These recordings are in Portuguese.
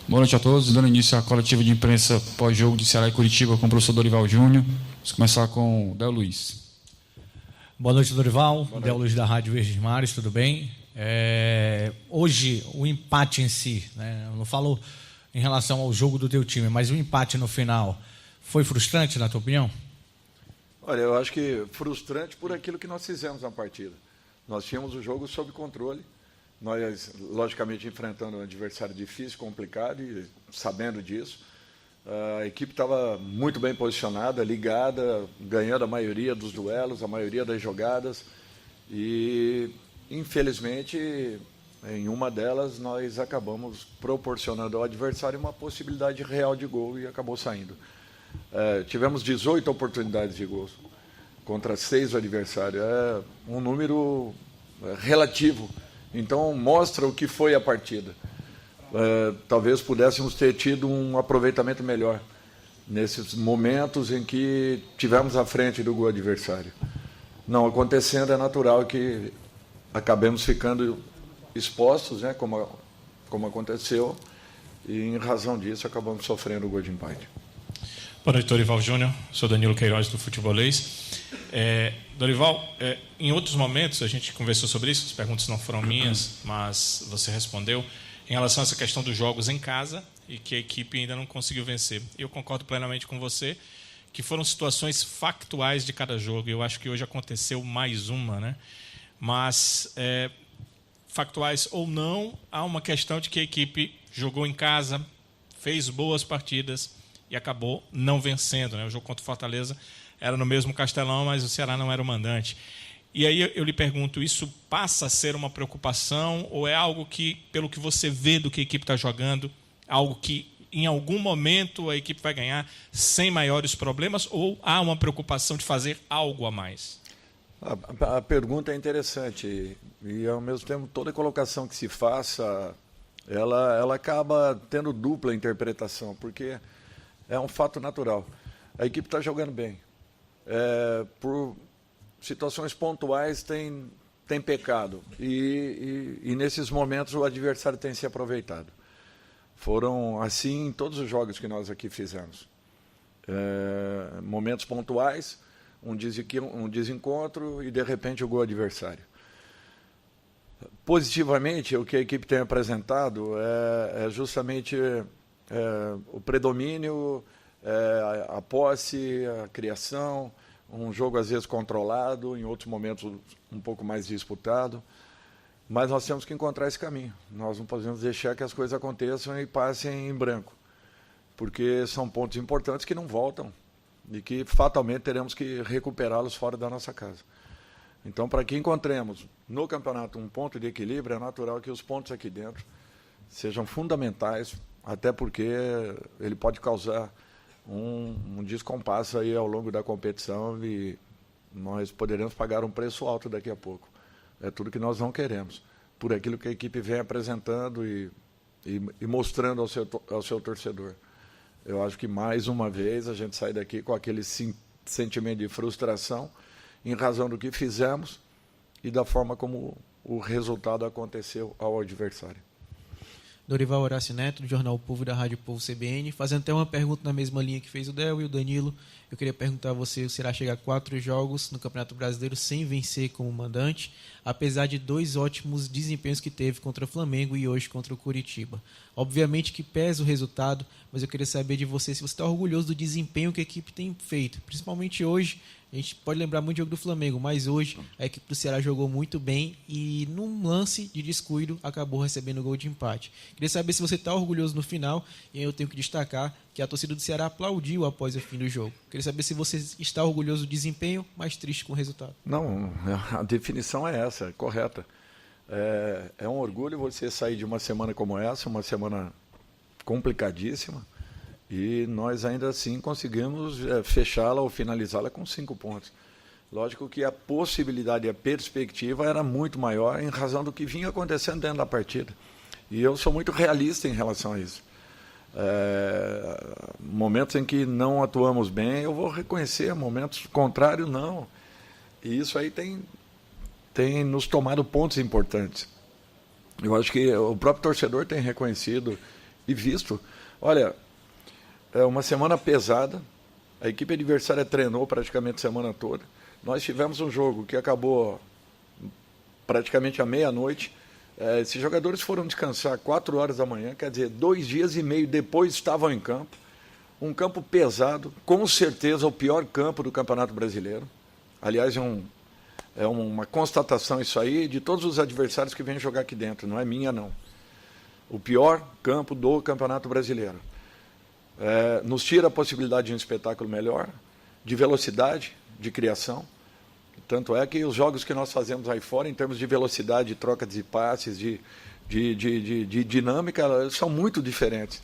Boa noite a todos. Dando início à coletiva de imprensa pós-jogo de Ceará e Curitiba com o professor Dorival Júnior. Vamos começar com o Del Luiz. Boa noite, Dorival. Del Luiz da Rádio Verdes Mares, tudo bem? Hoje, o empate em si, né? Eu não falo em relação ao jogo do teu time, mas o empate no final foi frustrante, na tua opinião? Olha, eu acho que frustrante por aquilo que nós fizemos na partida. Nós tínhamos o jogo sob controle. Nós, logicamente, enfrentando um adversário difícil, complicado, e sabendo disso. A equipe estava muito bem posicionada, ligada, ganhando a maioria dos duelos, a maioria das jogadas. E, infelizmente, em uma delas, nós acabamos proporcionando ao adversário uma possibilidade real de gol e acabou saindo. Tivemos 18 oportunidades de gols contra 6 do adversário. É um número relativo. Então, mostra o que foi a partida. Talvez pudéssemos ter tido um aproveitamento melhor nesses momentos em que tivemos à frente do gol adversário. Não acontecendo, é natural que acabemos ficando expostos, né, como aconteceu, e em razão disso acabamos sofrendo o gol de empate. Boa noite, Dorival Júnior. Sou Danilo Queiroz, do Futebolês. Dorival, em outros momentos a gente conversou sobre isso, as perguntas não foram minhas, mas você respondeu, em relação a essa questão dos jogos em casa e que a equipe ainda não conseguiu vencer. Eu concordo plenamente com você que foram situações factuais de cada jogo. Eu acho que hoje aconteceu mais uma, né? Mas, factuais ou não, há uma questão de que a equipe jogou em casa, fez boas partidas e acabou não vencendo, né? O jogo contra o Fortaleza era no mesmo Castelão, mas o Ceará não era o mandante. E aí eu lhe pergunto, isso passa a ser uma preocupação ou é algo que, pelo que você vê do que a equipe está jogando, algo que em algum momento a equipe vai ganhar sem maiores problemas ou há uma preocupação de fazer algo a mais? A pergunta é interessante e, ao mesmo tempo, toda colocação que se faça, ela acaba tendo dupla interpretação, porque é um fato natural. A equipe está jogando bem. Por situações pontuais tem pecado e nesses momentos o adversário tem se aproveitado. Foram assim em todos os jogos que nós aqui fizemos. Momentos pontuais, um desencontro e de repente o gol adversário. Positivamente, o que a equipe tem apresentado é justamente o predomínio, a posse, a criação, um jogo às vezes controlado, em outros momentos um pouco mais disputado, mas nós temos que encontrar esse caminho. Nós não podemos deixar que as coisas aconteçam e passem em branco, porque são pontos importantes que não voltam e que fatalmente teremos que recuperá-los fora da nossa casa. Então, para que encontremos no campeonato um ponto de equilíbrio, é natural que os pontos aqui dentro sejam fundamentais, até porque ele pode causar um descompasso aí ao longo da competição e nós poderemos pagar um preço alto daqui a pouco. É tudo que nós não queremos, por aquilo que a equipe vem apresentando e mostrando ao seu torcedor. Eu acho que, mais uma vez, a gente sai daqui com aquele sentimento de frustração em razão do que fizemos e da forma como o resultado aconteceu ao adversário. Dorival Horácio Neto, do Jornal O Povo, da Rádio Povo CBN, fazendo até uma pergunta na mesma linha que fez o Del e o Danilo. Eu queria perguntar a você, o Ceará chega a 4 jogos no Campeonato Brasileiro sem vencer como mandante, apesar de 2 ótimos desempenhos que teve contra o Flamengo e hoje contra o Curitiba. Obviamente que pesa o resultado, mas eu queria saber de você se você está orgulhoso do desempenho que a equipe tem feito, principalmente hoje. A gente pode lembrar muito do jogo do Flamengo, mas hoje a equipe do Ceará jogou muito bem e num lance de descuido acabou recebendo o gol de empate. Queria saber se você está orgulhoso no final, e eu tenho que destacar que a torcida do Ceará aplaudiu após o fim do jogo. Queria saber se você está orgulhoso do desempenho, mas triste com o resultado. Não, a definição é essa, é correta. É um orgulho você sair de uma semana como essa, uma semana complicadíssima, e nós ainda assim conseguimos fechá-la ou finalizá-la com 5 pontos. Lógico que a possibilidade e a perspectiva era muito maior em razão do que vinha acontecendo dentro da partida. E eu sou muito realista em relação a isso. Momentos em que não atuamos bem, eu vou reconhecer, momentos contrários, não. E isso aí tem nos tomado pontos importantes. Eu acho que o próprio torcedor tem reconhecido e visto. Olha, é uma semana pesada, a equipe adversária treinou praticamente a semana toda. Nós tivemos um jogo que acabou praticamente à meia-noite. Esses jogadores foram descansar 4 horas da manhã, quer dizer, 2 dias e meio depois estavam em campo. Um campo pesado, com certeza o pior campo do Campeonato Brasileiro. Aliás, é uma constatação isso aí de todos os adversários que vêm jogar aqui dentro, não é minha não. O pior campo do Campeonato Brasileiro. Nos tira a possibilidade de um espetáculo melhor, de velocidade, de criação. Tanto é que os jogos que nós fazemos aí fora, em termos de velocidade, de troca de passes, de dinâmica, são muito diferentes.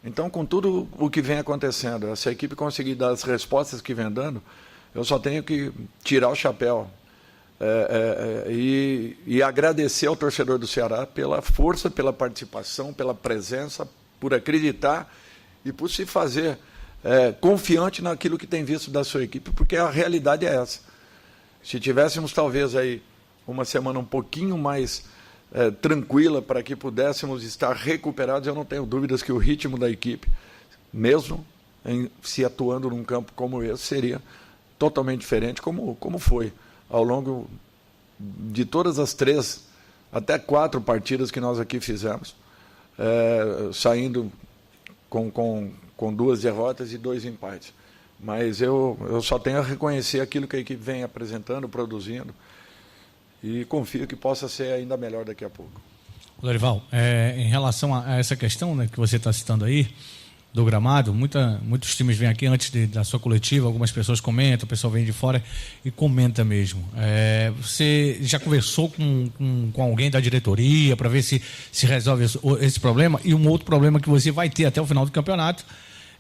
Então, com tudo o que vem acontecendo, se a equipe conseguir dar as respostas que vem dando, eu só tenho que tirar o chapéu e agradecer ao torcedor do Ceará pela força, pela participação, pela presença, por acreditar e por se fazer confiante naquilo que tem visto da sua equipe, porque a realidade é essa. Se tivéssemos talvez aí uma semana um pouquinho mais tranquila para que pudéssemos estar recuperados, eu não tenho dúvidas que o ritmo da equipe, mesmo se atuando num campo como esse, seria totalmente diferente, como foi ao longo de todas as 3, até 4 partidas que nós aqui fizemos, saindo com 2 derrotas e 2 empates. Mas eu só tenho a reconhecer aquilo que a equipe vem apresentando, produzindo, e confio que possa ser ainda melhor daqui a pouco. Dorival, em relação a essa questão, né, que você está citando aí, do gramado, muitos times vêm aqui antes da sua coletiva, algumas pessoas comentam, o pessoal vem de fora e comenta mesmo. Você já conversou com alguém da diretoria para ver se resolve esse problema? E um outro problema que você vai ter até o final do campeonato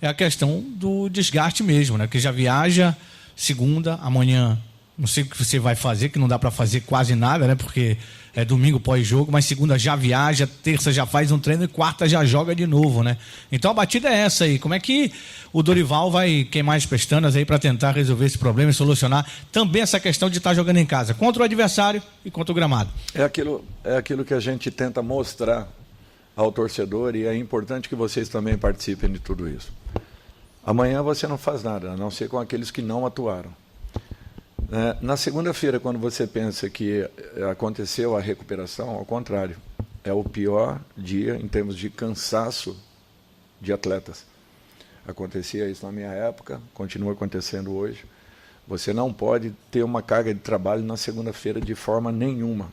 é a questão do desgaste mesmo, né? Que já viaja segunda, amanhã, não sei o que você vai fazer, que não dá para fazer quase nada, né? Porque é domingo pós-jogo, mas segunda já viaja, terça já faz um treino e quarta já joga de novo, né? Então a batida é essa aí. Como é que o Dorival vai queimar as pestanas aí para tentar resolver esse problema e solucionar também essa questão de estar jogando em casa, contra o adversário e contra o gramado? É aquilo que a gente tenta mostrar ao torcedor, e é importante que vocês também participem de tudo isso. Amanhã você não faz nada, a não ser com aqueles que não atuaram. Na segunda-feira, quando você pensa que aconteceu a recuperação, ao contrário, é o pior dia em termos de cansaço de atletas. Acontecia isso na minha época, continua acontecendo hoje. Você não pode ter uma carga de trabalho na segunda-feira de forma nenhuma.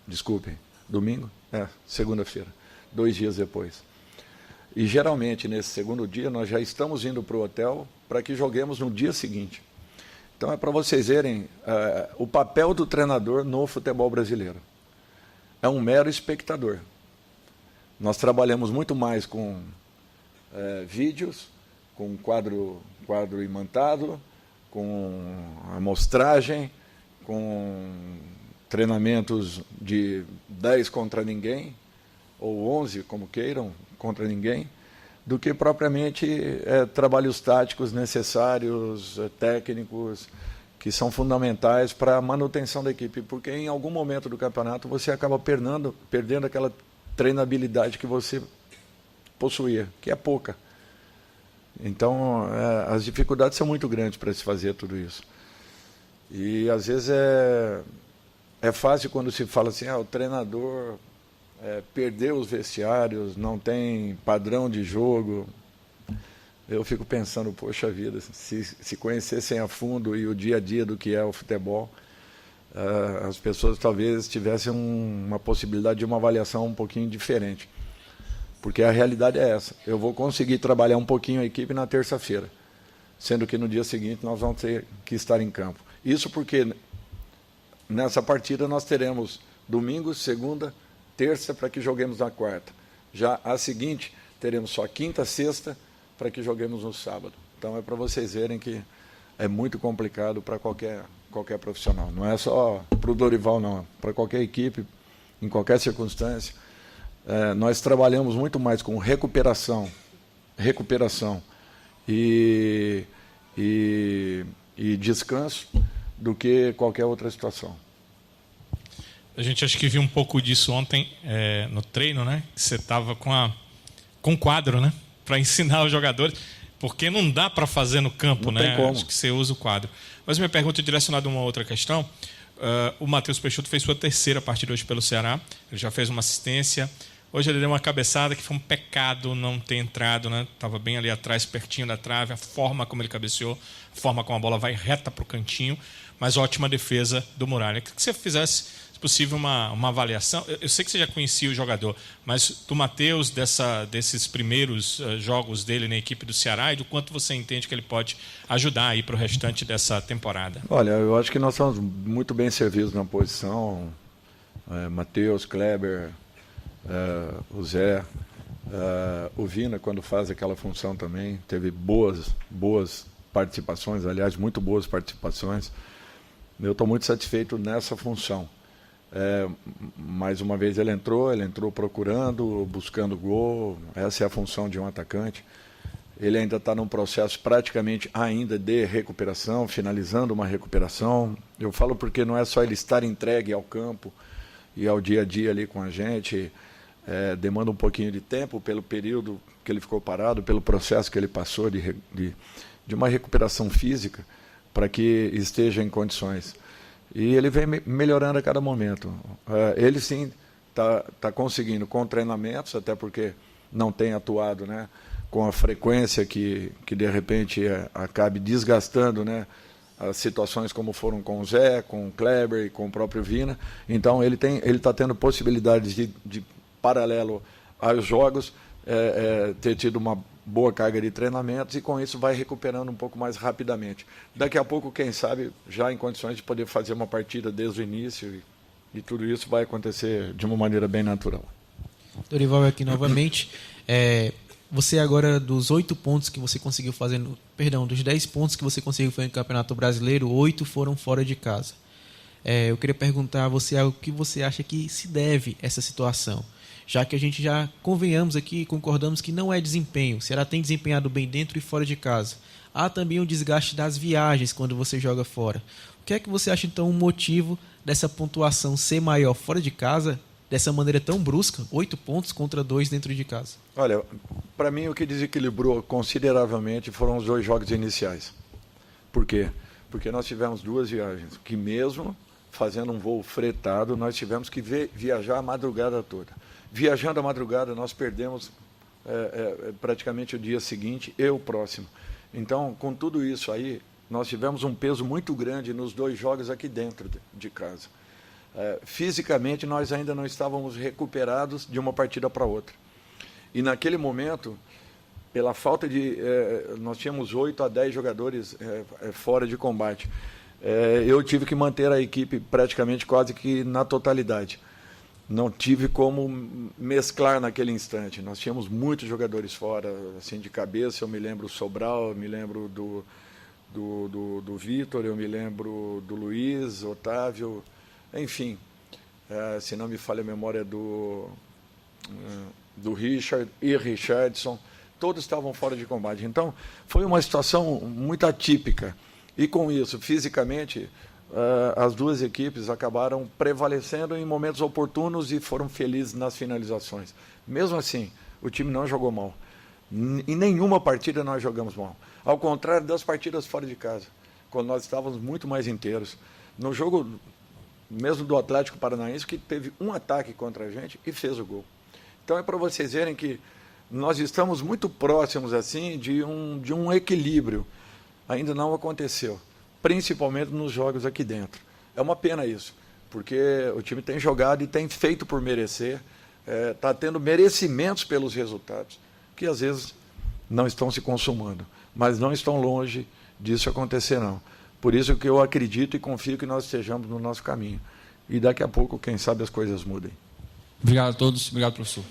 Desculpem, domingo? Segunda-feira, 2 dias depois. E geralmente, nesse segundo dia, nós já estamos indo para o hotel para que joguemos no dia seguinte. Então, é para vocês verem o papel do treinador no futebol brasileiro. É um mero espectador. Nós trabalhamos muito mais com vídeos, com quadro imantado, com amostragem, com treinamentos de 10 contra ninguém, ou 11, como queiram, contra ninguém, do que propriamente trabalhos táticos necessários, técnicos, que são fundamentais para a manutenção da equipe, porque em algum momento do campeonato você acaba perdendo aquela treinabilidade que você possuía, que é pouca. Então, as dificuldades são muito grandes para se fazer tudo isso. E, às vezes, é fácil quando se fala assim, o treinador perdeu os vestiários, não tem padrão de jogo. Eu fico pensando, poxa vida, se conhecessem a fundo e o dia a dia do que é o futebol, as pessoas talvez tivessem uma possibilidade de uma avaliação um pouquinho diferente. Porque a realidade é essa. Eu vou conseguir trabalhar um pouquinho a equipe na terça-feira, sendo que no dia seguinte nós vamos ter que estar em campo. Isso porque nessa partida nós teremos domingo, segunda, terça para que joguemos na quarta. Já a seguinte, teremos só quinta, sexta para que joguemos no sábado. Então é para vocês verem que é muito complicado para qualquer profissional. Não é só para o Dorival, não. Para qualquer equipe, em qualquer circunstância. Nós trabalhamos muito mais com recuperação e descanso do que qualquer outra situação. A gente acho que viu um pouco disso ontem no treino, né? Você estava com com quadro, né? Para ensinar os jogadores, porque não dá para fazer no campo, não né? Tem como. Acho que você usa o quadro. Mas minha pergunta é direcionada a uma outra questão. O Matheus Peixoto fez sua terceira partida hoje pelo Ceará, ele já fez uma assistência. Hoje ele deu uma cabeçada que foi um pecado não ter entrado, né? Estava bem ali atrás, pertinho da trave, a forma como ele cabeceou, a forma como a bola vai reta para o cantinho, mas ótima defesa do Muralha. Queria que você fizesse, se possível, uma avaliação. Eu sei que você já conhecia o jogador, mas do Matheus, desses primeiros jogos dele na equipe do Ceará, e do quanto você entende que ele pode ajudar aí para o restante dessa temporada. Olha, eu acho que nós estamos muito bem servidos na posição. Matheus, Kleber, o Zé, o Vina, quando faz aquela função também, teve boas participações, aliás, muito boas participações. Eu estou muito satisfeito nessa função. Mais uma vez ele entrou procurando, buscando gol. Essa é a função de um atacante. Ele ainda está num processo praticamente ainda de recuperação, finalizando uma recuperação. Eu falo porque não é só ele estar entregue ao campo e ao dia a dia ali com a gente. Demanda um pouquinho de tempo pelo período que ele ficou parado, pelo processo que ele passou de uma recuperação física, para que esteja em condições. E ele vem melhorando a cada momento. Ele sim está conseguindo com treinamentos, até porque não tem atuado, né, com a frequência que de repente acabe desgastando, né, as situações como foram com o Zé, com o Kleber e com o próprio Vina. Então ele está tendo possibilidades de paralelo aos jogos, ter tido uma boa carga de treinamentos e com isso vai recuperando um pouco mais rapidamente. Daqui a pouco, quem sabe, já em condições de poder fazer uma partida desde o início e tudo isso vai acontecer de uma maneira bem natural. Dorival aqui novamente. Você agora, dos 8 pontos que você conseguiu fazer, dos 10 pontos que você conseguiu fazer no Campeonato Brasileiro, 8 foram fora de casa. Eu queria perguntar a você o que você acha que se deve essa situação, já que a gente já convenhamos aqui e concordamos que não é desempenho. O Ceará tem desempenhado bem dentro e fora de casa. Há também o desgaste das viagens quando você joga fora. O que é que você acha, então, o motivo dessa pontuação ser maior fora de casa, dessa maneira tão brusca, 8 pontos contra 2 dentro de casa? Olha, para mim o que desequilibrou consideravelmente foram os 2 jogos iniciais. Por quê? Porque nós tivemos 2 viagens, que mesmo fazendo um voo fretado, nós tivemos que viajar a madrugada toda. Viajando à madrugada, nós perdemos praticamente o dia seguinte e o próximo. Então, com tudo isso aí, nós tivemos um peso muito grande nos 2 jogos aqui dentro de casa. Fisicamente, nós ainda não estávamos recuperados de uma partida para outra. E naquele momento, pela falta de... nós tínhamos 8 a 10 jogadores fora de combate. Eu tive que manter a equipe praticamente quase que na totalidade. Não tive como mesclar naquele instante. Nós tínhamos muitos jogadores fora, assim, de cabeça. Eu me lembro do Sobral, eu me lembro do Vitor, eu me lembro do Luiz, Otávio, enfim. Se não me falha a memória do Richard e Richardson, todos estavam fora de combate. Então, foi uma situação muito atípica. E com isso, fisicamente, as 2 equipes acabaram prevalecendo em momentos oportunos e foram felizes nas finalizações. Mesmo assim, o time não jogou mal. Em nenhuma partida nós jogamos mal. Ao contrário das partidas fora de casa, quando nós estávamos muito mais inteiros. No jogo mesmo do Atlético Paranaense, que teve um ataque contra a gente e fez o gol. Então é para vocês verem que nós estamos muito próximos assim de um equilíbrio. Ainda não aconteceu, principalmente nos jogos aqui dentro. É uma pena isso, porque o time tem jogado e tem feito por merecer, está tendo merecimentos pelos resultados, que às vezes não estão se consumando, mas não estão longe disso acontecer não. Por isso que eu acredito e confio que nós estejamos no nosso caminho. E daqui a pouco, quem sabe, as coisas mudem. Obrigado a todos, obrigado, professor.